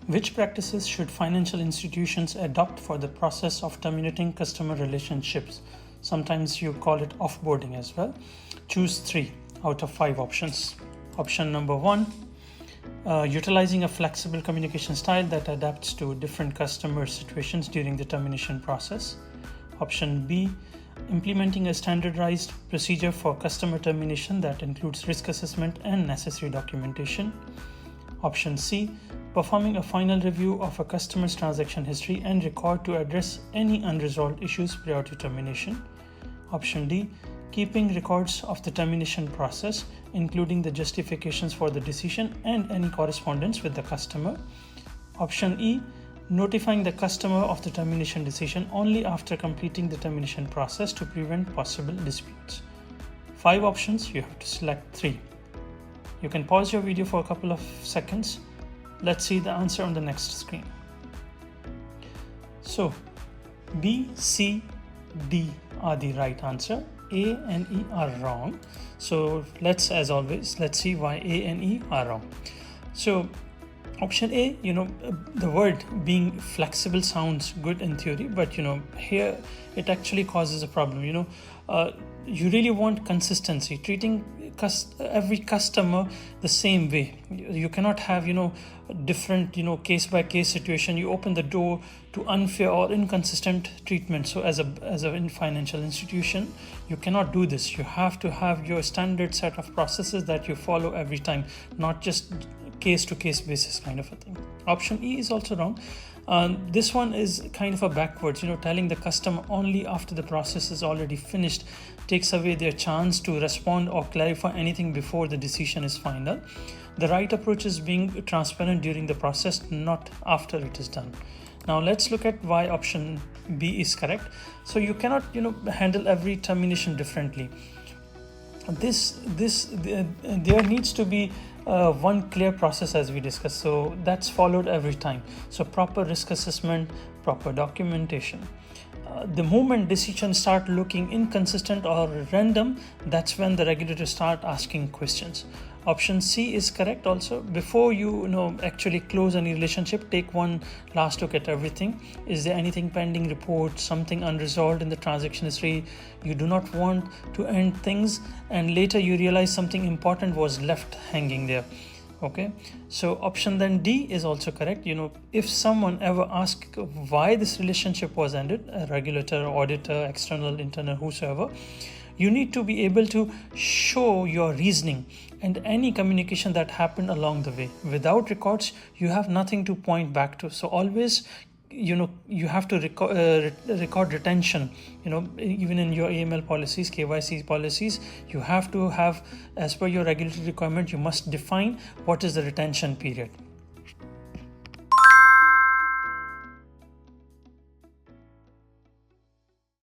Which practices should financial institutions adopt for the process of terminating customer relationships? Sometimes you call it offboarding as well. Choose 3 out of 5 options. Option number 1, utilizing a flexible communication style that adapts to different customer situations during the termination process. Option B, implementing a standardized procedure for customer termination that includes risk assessment and necessary documentation. Option C, performing a final review of a customer's transaction history and record to address any unresolved issues prior to termination. Option D, keeping records of the termination process, including the justifications for the decision and any correspondence with the customer. Option E, notifying the customer of the termination decision only after completing the termination process to prevent possible disputes. 5 options, you have to select 3. You can pause your video for a couple of seconds. Let's see the answer on the next screen. So B, C, D are the right answer. A and E are wrong. So as always, let's see why A and E are wrong. So option A, the word being flexible sounds good in theory, but here it actually causes a problem. You really want consistency, treating every customer the same way. You cannot have different case by case situation. You open the door to unfair or inconsistent treatment. So as a financial institution, you cannot do this. You have to have your standard set of processes that you follow every time, not just case to case basis kind of a thing. Option E is also wrong. This one is kind of a backwards, telling the customer only after the process is already finished takes away their chance to respond or clarify anything before the decision is final. The right approach is being transparent during the process, not after it is done. Now let's look at why option B is correct. So you cannot handle every termination differently. There needs to be one clear process, as we discussed, so that's followed every time. So proper risk assessment, proper documentation. The moment decisions start looking inconsistent or random, that's when the regulators start asking questions. Option C is correct also. Before you actually close any relationship, take one last look at everything. Is there anything pending report, something unresolved in the transaction history? You do not want to end things and later you realize something important was left hanging there. Okay, so option then D is also correct. If someone ever asks why this relationship was ended, a regulator, auditor, external, internal, whosoever, you need to be able to show your reasoning and any communication that happened along the way. Without records, you have nothing to point back to. So always, you have to record retention. Even in your AML policies, KYC policies, you have to have, as per your regulatory requirement, you must define what is the retention period.